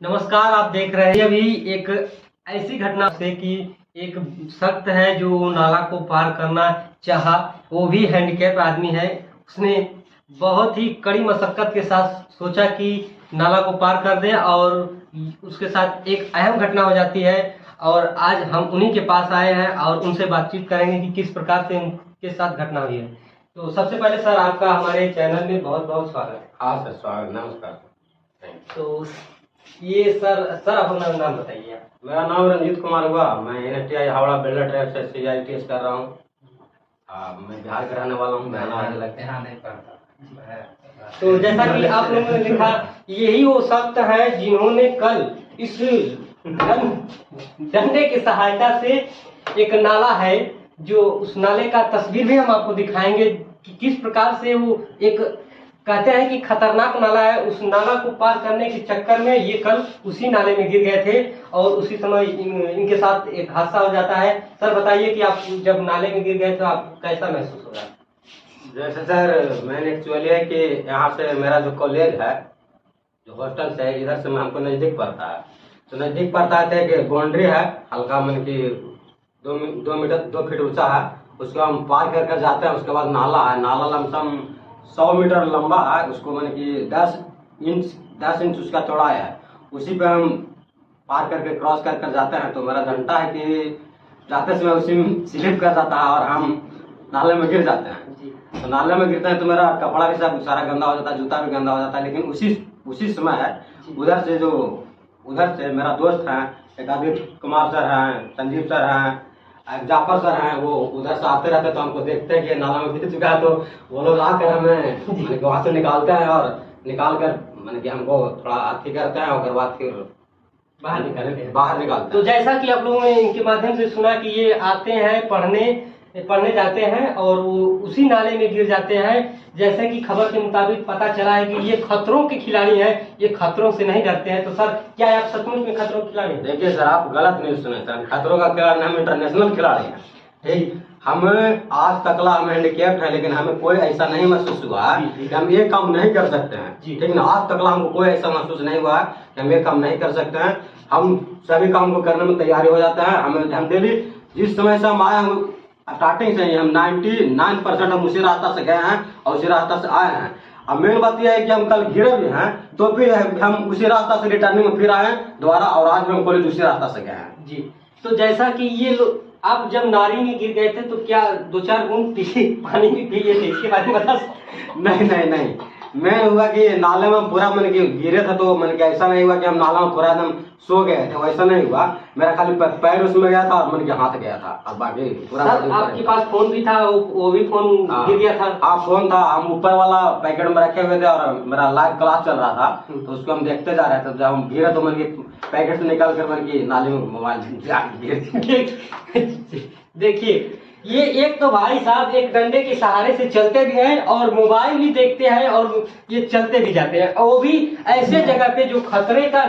नमस्कार। आप देख रहे हैं अभी एक ऐसी घटना से कि एक शख्स है जो नाला को पार करना चाहा, वो भी हैंडीकैप आदमी है। उसने बहुत ही कड़ी मशक्कत के साथ सोचा कि नाला को पार कर दे और उसके साथ एक अहम घटना हो जाती है। और आज हम उन्हीं के पास आए हैं और उनसे बातचीत करेंगे कि किस प्रकार से उनके साथ घटना हुई है। तो सबसे पहले सर, आपका हमारे चैनल में बहुत बहुत स्वागत है। हाँ सर, स्वागत, नमस्कार। तो ये सर आप अपना नाम बताइए। मेरा नाम रंजीत कुमार हुआ। मैं NSTI हावड़ा बेल्ला ट्रैक से CITS कर रहा हूँ। मैं बिहार का रहने वाला हूँ। यहाँ नहीं पढ़ता। तो जैसा कि आप लोगों ने देखा, यही वो शख्स है जिन्होंने कल इस डंडे की सहायता से एक नाला है, जो उस नाले का तस्वीर भी हम आपको दिखाएंगे कि किस प्रकार से वो एक कहते हैं कि खतरनाक नाला है। उस नाला को पार करने के चक्कर में ये कल उसी नाले में गिर गए थे और उसी समय इनके साथ एक हादसा हो जाता है। सर बताइए कि आप जब नाले में गिर गए तो आप कैसा महसूस हो रहा है? जैसे सर, मैंने एक्चुअली है कि यहाँ से मेरा जो कॉलेज है, जो हॉस्टल से इधर से हमको नज़दीक पड़ता है। तो नज़दीक पड़ता है कि बाउंड्री है, हल्का मन की 2 फीट ऊंचा है। उसको हम पार कर कर जाते हैं। उसके बाद नाला है। नाला लमसम 100 मीटर लंबा है। उसको मन की 10 इंच उसका चौड़ाई है। उसी पे हम पार करके क्रॉस कर कर जाते हैं। तो मेरा घंटा है कि जाते समय उसी में स्लिप कर जाता है और हम नाले में गिर जाते हैं। तो नाले में गिरते हैं तो मेरा कपड़ा भी सब सारा गंदा हो जाता है, जूता भी गंदा हो जाता है। लेकिन उसी समय है उधर से मेरा दोस्त है, एक आदित्य कुमार सर हैं, संजीव सर हैं, एक जाफर सर हैं। वो उधर से आते रहते तो हमको देखते हैं कि नाला में गिर चुका है। तो वो लोग आकर हमें वहाँ से निकालते हैं और निकाल कर मैंने कि हमको थोड़ा अथी करते हैं और बाद फिर बाहर निकालते हैं। तो जैसा कि आप लोगों ने इनके माध्यम से सुना कि ये आते हैं पढ़ने जाते हैं और वो उसी नाले में गिर जाते हैं। जैसे कि खबर के मुताबिक पता चला है कि ये खतरों के खिलाड़ी हैं, ये खतरों से नहीं डरते हैं। तो सर, क्या आप सचमुच में खतरों के खिलाड़ी हैं? देखिए सर, आप गलत नहीं सुने सर। खतरों का खिलाड़ी, हम इंटरनेशनल खिलाड़ी हैं। ठीक, हम आज तकला हम हैंडीकैप्ड है, लेकिन हमें कोई ऐसा नहीं महसूस हुआ कि हम ये काम नहीं कर सकते हैं। ठीक ना, आज तकला हमको कोई ऐसा महसूस नहीं हुआ कि हम ये काम नहीं कर सकते हैं। हम सभी काम को करने में तैयारी हो जाता है। हम डेली जिस समय से हम आए, हम स्टार्टिंग से ही हम 99% हम उसी रास्ता से गए हैं और उसी रास्ता से आए हैं। अब मेन बात यह है कि हम कल गिरे भी हैं तो भी हम उसी रास्ता से रिटर्निंग में फिर आए हैं दोबारा, और आज भी हम कॉलेज उसी रास्ता से गए हैं। जी, तो जैसा कि ये लोग आप जब नाली में गिर गए थे तो क्या 2-4 बूंद पानी भी पी लिए थे? इसके बारे में बता नहीं, मैं हुआ कि नाले में पूरा मन के गिरे थे। तो मन के ऐसा नहीं हुआ कि हम नाला में पूरा एकदम सो गए थे, वैसा नहीं हुआ। मेरा खाली पैर उसमें गया था और मन के हाथ गया था, और बाकी पूरा। सर, आपके पास फोन भी था, वो भी फोन गिर गया था? हाँ, फोन था। हम ऊपर वाला पैकेट में रखे हुए थे और मेरा लाइव क्लास चल रहा था, तो उसको हम देखते जा रहे थे। जब हम गिरे तो मन की पैकेट से निकाल कर मन की नाली में मोबाइल गिर। देखिए, ये एक तो भाई साहब एक डंडे के सहारे से चलते भी हैं और मोबाइल भी देखते हैं और ये चलते भी जाते हैं, और वो भी ऐसे जगह पे जो खतरे का,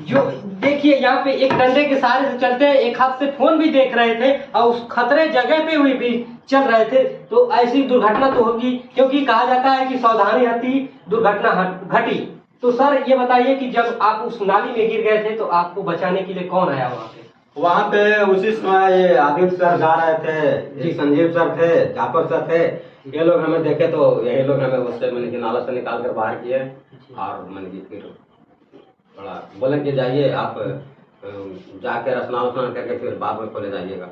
जो देखिए यहाँ पे एक डंडे के सहारे से चलते हैं, एक हाथ से फोन भी देख रहे थे और उस खतरे जगह पे हुई भी चल रहे थे। तो ऐसी दुर्घटना तो होगी, क्योंकि कहा जाता है कि सावधानी हटी दुर्घटना घटी। तो सर ये बताइए कि जब आप उस नाली में गिर गए थे तो आपको बचाने के लिए कौन आया वहाँ पे? वहाँ पे उसी समय ये आदित्य सर जा रहे थे, जी संजीव सर थे, जाफर सर थे। ये लोग हमें देखे तो यही लोग हमें उससे मैंने कि नाला से निकाल कर बाहर किए और मैंने कि फिर थोड़ा बोले कि जाइए आप जाके स्नान करके फिर बाद में कॉलेज आइएगा।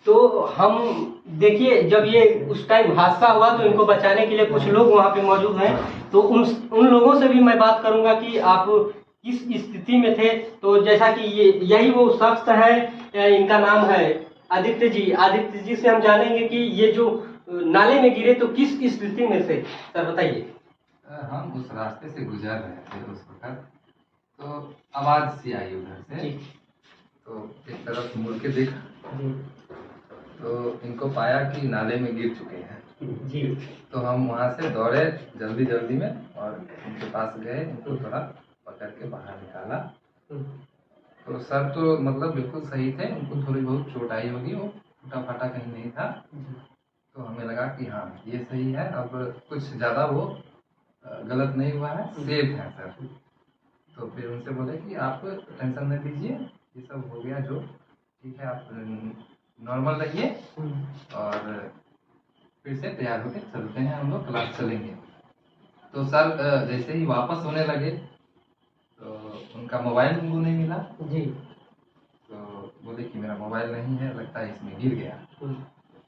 तो हम देखिए, जब ये उस टाइम हादसा हुआ तो इनको बचाने के लिए कुछ लोग वहाँ पे मौजूद हैं। तो उन लोगों से भी मैं बात करूंगा कि आप किस स्थिति में थे। तो जैसा कि यही वो शख्स है, इनका नाम है आदित्य जी। आदित्य जी से हम जानेंगे कि ये जो नाले में गिरे तो किस स्थिति में थे, सर बताइए। हम उस रास्ते से गुजर रहे थे उस वक्त, तो आवाज सी आई उधर से। तो एक तरफ मुड़ के देखा तो इनको पाया कि नाले में गिर चुके हैं जी। तो हम वहाँ से दौड़े जल्दी में और उनके पास गए, इनको थोड़ा पकड़ के बाहर निकाला। तो सर तो मतलब बिल्कुल सही थे, उनको थोड़ी बहुत चोट आई होगी, वो टूटा फाटा कहीं नहीं था। तो हमें लगा कि हाँ ये सही है, अब कुछ ज़्यादा वो गलत नहीं हुआ है, सेफ है सर। तो फिर उनसे बोले कि आप टेंशन न लीजिए, ये सब हो गया जो, ठीक है आप नॉर्मल रहिए और फिर से तैयार होकर चलते हैं, हम लोग क्लास चलेंगे। तो सर जैसे ही वापस होने लगे तो उनका मोबाइल उनको नहीं मिला जी। तो बोले कि मेरा मोबाइल नहीं है, लगता है इसमें गिर गया।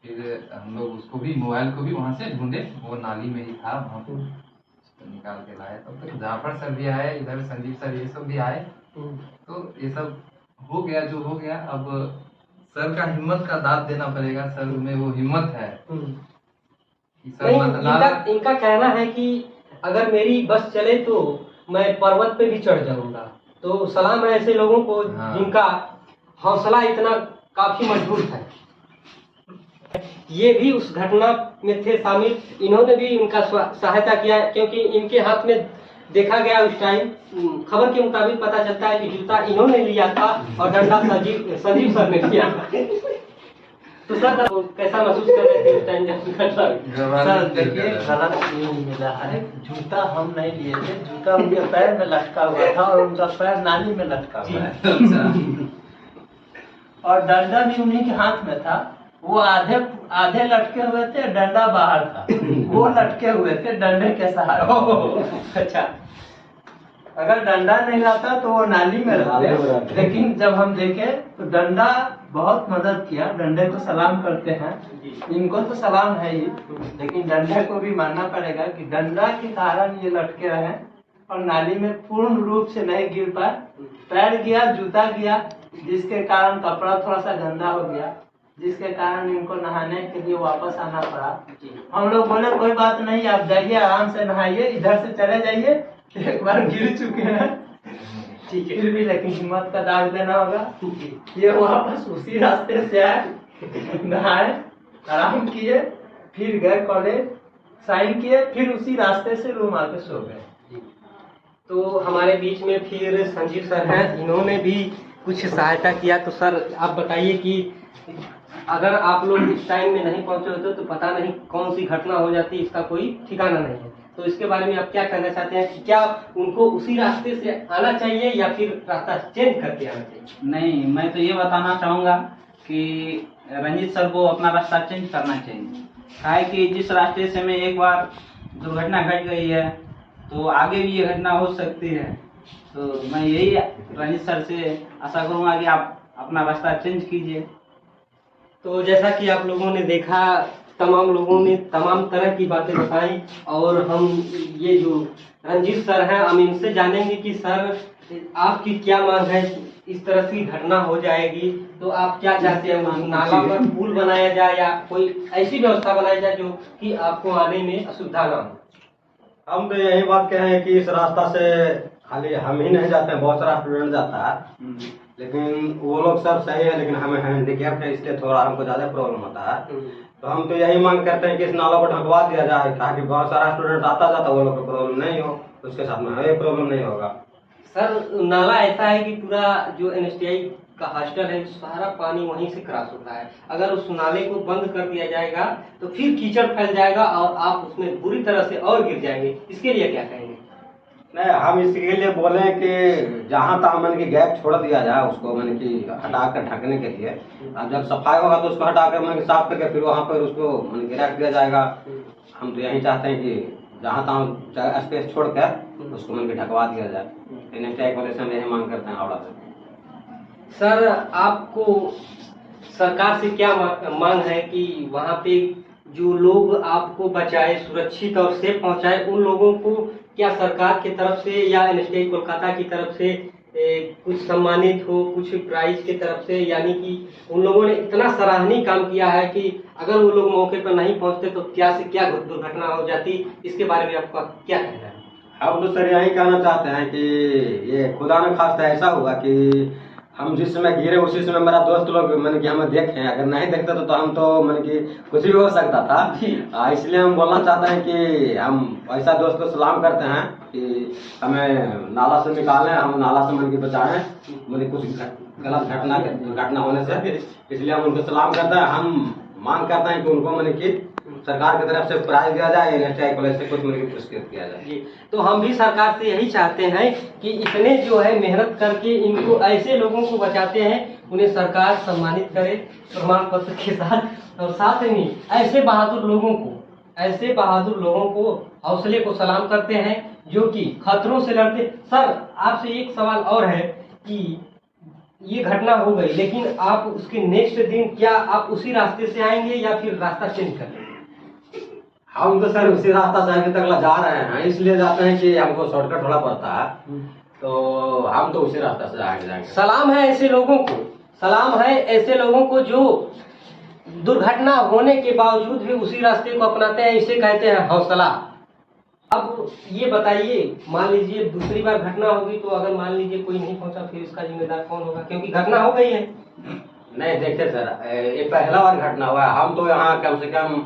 फिर हम लोग उसको भी, मोबाइल को भी वहाँ से ढूंढे, वो नाली में ही था, वहाँ पे उसको निकाल के लाए। तब तक जाफर सर भी आए, इधर संजीव सर, ये सब भी आए। तो ये सब हो गया जो हो गया। अब सर का हिम्मत का दाद देना पड़ेगा, सर में वो हिम्मत है कि सर नहीं, इनका कहना है कि अगर मेरी बस चले तो मैं पर्वत पे भी चढ़ जाऊंगा। तो सलाम है ऐसे लोगों को जिनका हौसला इतना काफी मजबूत है। ये भी उस घटना में थे शामिल, इन्होंने भी उनका सहायता किया, क्योंकि इनके हाथ में देखा गया उस टाइम, खबर के मुताबिक पता चलता है कि जूता इन्होंने लिया था और डंडा संजीव सर ने लिया था। तो सर कैसा महसूस कर रहे थे उस टाइम जब घटना? सर देखिए, गलत नहीं मिला है, जूता हम नहीं लिए थे, जूता उनके पैर में लटका हुआ था और उनका पैर नाली में लटका हुआ है। और डंडा भी उन्हीं के हाथ में था, वो आधे लटके हुए थे, डंडा बाहर था, वो लटके हुए थे डंडे के सहारे। अच्छा, अगर डंडा नहीं रहता तो वो नाली में रहते। लेकिन जब हम देखे तो डंडा बहुत मदद किया, डंडे को सलाम करते हैं, इनको तो सलाम है ही, लेकिन डंडे को भी मानना पड़ेगा कि डंडा के कारण ये लटके रहे और नाली में पूर्ण रूप से नहीं गिर पाए। पैर गया, जूता गया, जिसके कारण कपड़ा थोड़ा सा गंदा हो गया, जिसके कारण इनको नहाने के लिए वापस आना पड़ा। हम लोग बोले कोई बात नहीं, आप जाइए आराम से नहाइए, इधर से चले जाइए, एक बार गिर चुके हैं, ठीक है, फिर भी लेकिन हिम्मत का दाग देना होगा। ये वापस उसी रास्ते से आए, नहाए, आराम किए, फिर गए कॉलेज, साइन किए, फिर उसी रास्ते से रूम आके सो गए। तो हमारे बीच में फिर संजीव सर हैं, इन्होंने भी कुछ सहायता किया। तो सर आप बताइए कि अगर आप लोग इस टाइम में नहीं पहुंचे होते तो पता नहीं कौन सी घटना हो जाती, इसका कोई ठिकाना नहीं है। तो इसके बारे में आप क्या कहना चाहते हैं कि क्या उनको उसी रास्ते से आना चाहिए या फिर रास्ता चेंज करके आना चाहिए? नहीं, मैं तो ये बताना चाहूँगा कि रंजीत सर को अपना रास्ता चेंज करना चाहिए। है कि जिस रास्ते से में एक बार दुर्घटना घट गई है तो आगे भी ये घटना हो सकती है। तो मैं यही रंजीत सर से आशा करूँगा कि आप अपना रास्ता चेंज कीजिए। तो जैसा कि आप लोगों ने देखा, तमाम लोगों ने तमाम तरह की बातें बताई और हम ये जो रंजीत सर हैं, हम इनसे जानेंगे कि सर आपकी क्या मांग है। इस तरह की घटना हो जाएगी तो आप क्या चाहते हैं? उस नाला पर पुल बनाया जाए या कोई ऐसी व्यवस्था बनाई जाए जो कि आपको आने में असुविधा ना हो? हम तो यही बात कह रहे हैं कि इस रास्ता से खाली हम ही नहीं जाते हैं, बहुत सारा स्टूडेंट जाता है, लेकिन वो लोग सब सही है, लेकिन हमें हैंडीकैप है, इसलिए थोड़ा हमको ज़्यादा प्रॉब्लम होता है। तो हम तो यही मांग करते हैं कि इस नाला को ढकवा दिया जाए ताकि बहुत सारा स्टूडेंट आता जाता, वो लोग को प्रॉब्लम नहीं हो, उसके साथ में हमें प्रॉब्लम नहीं होगा। सर नाला ऐसा है कि पूरा जो NSTI का हॉस्टल है सारा पानी वहीं से क्रॉस होता है। अगर उस नाले को बंद कर दिया जाएगा तो फिर कीचड़ फैल जाएगा और आप उसमें बुरी तरह से और गिर जाएंगे। इसके लिए क्या कहेंगे? नहीं, हम इसके लिए बोले कि जहाँ तक मन की गैप छोड़ दिया जाए, उसको मन की हटा कर ढकने के लिए। अब जब सफाई होगा तो उसको हटा कर मन की साफ करके फिर वहाँ पर उसको मन की रख दिया जाएगा। हम तो यही चाहते हैं कि जहाँ तहाँ स्पेस छोड़ कर उसको मन की ढकवा दिया जाए। NSTI कॉलेज से हम यही मांग करते हैं हावड़ा से। सर आपको सरकार से क्या मांग है कि वहाँ पे जो लोग आपको बचाए, सुरक्षित और सेफ पहुँचाए, उन लोगों को क्या सरकार की तरफ से या NSTI कोलकाता की तरफ से कुछ सम्मानित हो, कुछ प्राइज की तरफ से? यानी कि उन लोगों ने इतना सराहनीय काम किया है कि अगर वो लोग मौके पर नहीं पहुंचते तो क्या से क्या दुर्घटना हो जाती। इसके बारे में आपका क्या कहना है? हम तो सर यही कहना चाहते हैं कि ये खुदा न खास्ता ऐसा हुआ कि हम जिस समय गिरे उसी समय मेरा दोस्त लोग मन की हमें देखे, अगर नहीं देखते तो हम तो मन की कुछ भी हो सकता था। इसलिए हम बोलना चाहते हैं कि हम ऐसा दोस्त को सलाम करते हैं कि हमें नाला से निकालें, हम नाला से मन की बचाएं, मन कुछ गलत घटना होने से। इसलिए हम उनको सलाम करते हैं। हम मांग करते हैं कि उनको मन की सरकार की तरफ से प्राइज दिया जाए, NSTI कॉलेज से कुछ मुझे पुरस्कृत किया जाए। जी, तो हम भी सरकार से यही चाहते हैं कि इतने जो है मेहनत करके इनको ऐसे लोगों को बचाते हैं, उन्हें सरकार सम्मानित करे प्रमाण पत्र के साथ। और साथ ही ऐसे बहादुर लोगों को हौसले को सलाम करते हैं जो कि खतरों से लड़ते। सर, आपसे एक सवाल और है कि ये घटना हो गई, लेकिन आप उसके नेक्स्ट दिन क्या आप उसी रास्ते से आएंगे या फिर रास्ता चेंज कर लेंगे? हम तो सर उसी रास्ता से अभी तक जा रहे हैं, इसलिए जाते हैं कि हमको शॉर्टकट थोड़ा पड़ता है, तो हम तो उसी रास्ता से जाएंगे। सलाम है ऐसे लोगों को जो दुर्घटना होने के बावजूद भी उसी रास्ते को अपनाते हैं, इसे कहते हैं हौसला। अब ये बताइए, मान लीजिए दूसरी बार घटना होगी तो अगर मान लीजिए कोई नहीं पहुंचा, फिर इसका जिम्मेदार कौन होगा? क्योंकि घटना हो गई है। नहीं देखिए सर, ये पहला बार घटना हुआ है। हम तो यहाँ कम से कम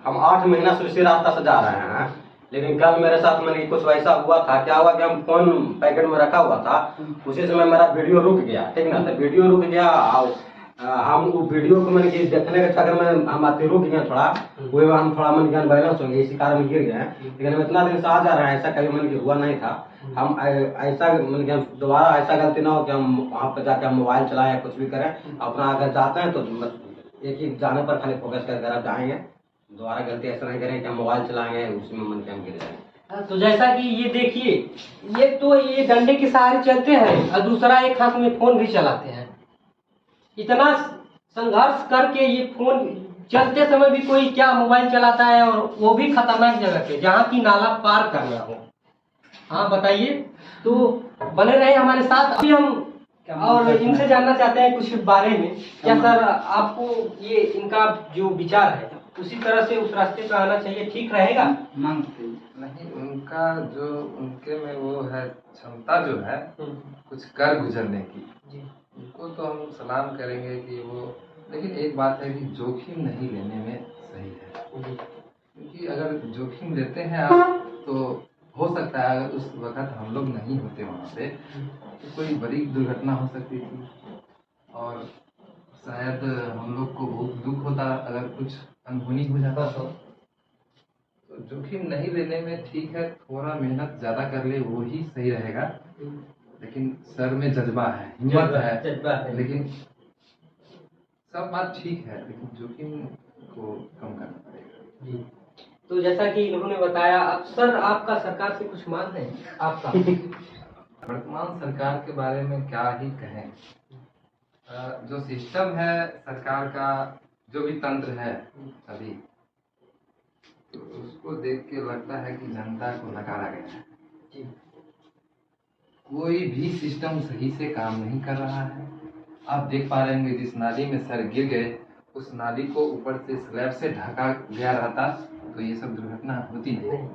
हम 8 महीना से उसी रास्ता से जा रहे हैं, लेकिन कल मेरे साथ में कुछ वैसा हुआ था। क्या हुआ कि हम फोन पैकेट में रखा हुआ था, उसी समय मेरा वीडियो रुक गया, ठीक ना? तो वीडियो रुक गया, हम वो वीडियो को मैंने देखने के चक्कर में हम आते रुक गए थोड़ा, वो हम थोड़ा मन ज्ञान बैलेंस हो गए, इसी कारण गिर गए। लेकिन हम इतना दिन से आ जा रहे हैं, ऐसा कभी मन हुआ नहीं था। हम ऐसा मन ज्ञान दोबारा ऐसा गलती ना हो कि हम वहाँ पर जाकर हम मोबाइल चलाएं या कुछ भी करें। अपना अगर जाते हैं तो एक ही जाने पर खाली फोकस करके आप जाएंगे, दोबारा गलती ऐसा नहीं करें कि हम मोबाइल चलाएंगे उसमें मन ज्ञान गिर जाए। तो जैसा कि ये देखिए, ये डंडे के सहारे चलते हैं और दूसरा एक हाथ में फोन भी चलाते हैं। इतना संघर्ष करके ये फोन चलते समय भी कोई क्या मोबाइल चलाता है, और वो भी खतरनाक जगह पे जहाँ की नाला पार करना हो। हाँ बताइए, तो बने रहे हमारे साथ। अभी हम और इनसे जानना चाहते हैं कुछ बारे में। क्या सर आपको ये इनका जो विचार है उसी तरह से उस रास्ते पे आना चाहिए, ठीक रहेगा? नहीं, उनका जो उनके में वो है क्षमता जो है कुछ कर गुजरने की, उनको तो हम सलाम करेंगे कि वो, लेकिन एक बात है कि जोखिम नहीं लेने में सही है। क्योंकि अगर जोखिम लेते हैं आप तो हो सकता है अगर उस वक्त हम लोग नहीं होते वहाँ पे तो कोई बड़ी दुर्घटना हो सकती थी, और शायद हम लोग को बहुत दुख होता अगर कुछ अनहोनी हो जाता। तो जोखिम नहीं लेने में ठीक है, थोड़ा मेहनत ज़्यादा कर ले वो ही सही रहेगा। लेकिन सर में जज्बा है, हिम्मत है, लेकिन सब बात ठीक है, लेकिन जोखिम को कम करना पड़ेगा। तो जैसा कि इन्होंने बताया, अब सर आपका सरकार से कुछ मांग है आपका? वर्तमान सरकार के बारे में क्या ही कहें। जो सिस्टम है सरकार का, जो भी तंत्र है अभी, तो उसको देख के लगता है कि जनता को नकारा गया है। कोई भी सिस्टम सही से काम नहीं कर रहा है। आप देख पा रहे होंगे जिस नाली में सर गिर गए, उस नाली को ऊपर से स्लैब से ढका गया रहता तो ये सब दुर्घटना होती नहीं।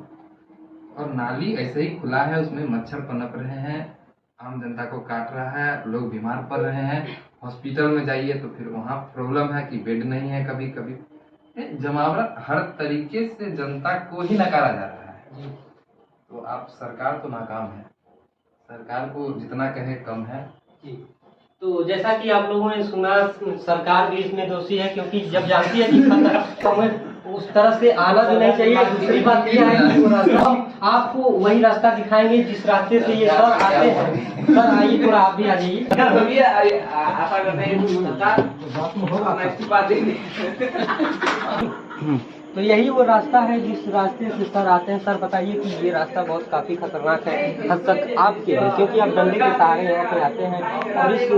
और नाली ऐसे ही खुला है, उसमें मच्छर पनप रहे हैं, आम जनता को काट रहा है, लोग बीमार पड़ रहे हैं। हॉस्पिटल में जाइए तो फिर वहाँ प्रॉब्लम है कि बेड नहीं है, कभी कभी जमावट, हर तरीके से जनता को ही नकारा जा रहा है। तो आप सरकार तो नाकाम है, सरकार को जितना कहे कम है। तो जैसा कि आप लोगों ने सुना, सरकार भी इसमें दोषी है, क्योंकि जब जानती है कि समय उस तरह से आना भी नहीं चाहिए। दूसरी बात यह है कि हम आपको वही रास्ता दिखाएंगे जिस रास्ते से ये सर आते हैं। सर आइए, थोड़ा आप भी आ जाइए। आशा करते हैं तो यही वो रास्ता है जिस रास्ते से सर आते हैं। सर बताइए कि ये रास्ता बहुत काफ़ी खतरनाक है हद तक आपके लिए, क्योंकि आप डंडे के सहारे यहाँ पे आते हैं। और इस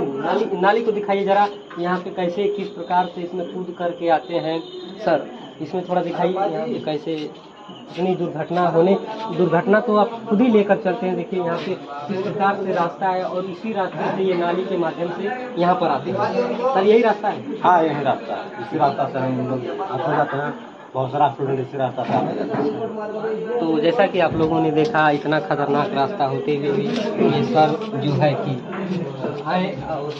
नाली को दिखाइए जरा, यहाँ पे कैसे किस प्रकार से इसमें कूद करके आते हैं। सर इसमें थोड़ा दिखाइए यहाँ पे कैसे इतनी दुर्घटना तो आप खुद ही लेकर चलते हैं। देखिए यहाँ पे किस प्रकार से रास्ता है, और इसी रास्ते से ये नाली के माध्यम से यहाँ पर आते हैं। सर यही रास्ता है? हाँ यही रास्ता है, इसी रास्ता से हम लोग आते जाते हैं। बहुत सारा स्टूडेंट इसी रास्ता से आते जाते हैं। तो जैसा कि आप लोगों ने देखा, इतना खतरनाक रास्ता होते हुए भी ये सर जो है कि आए और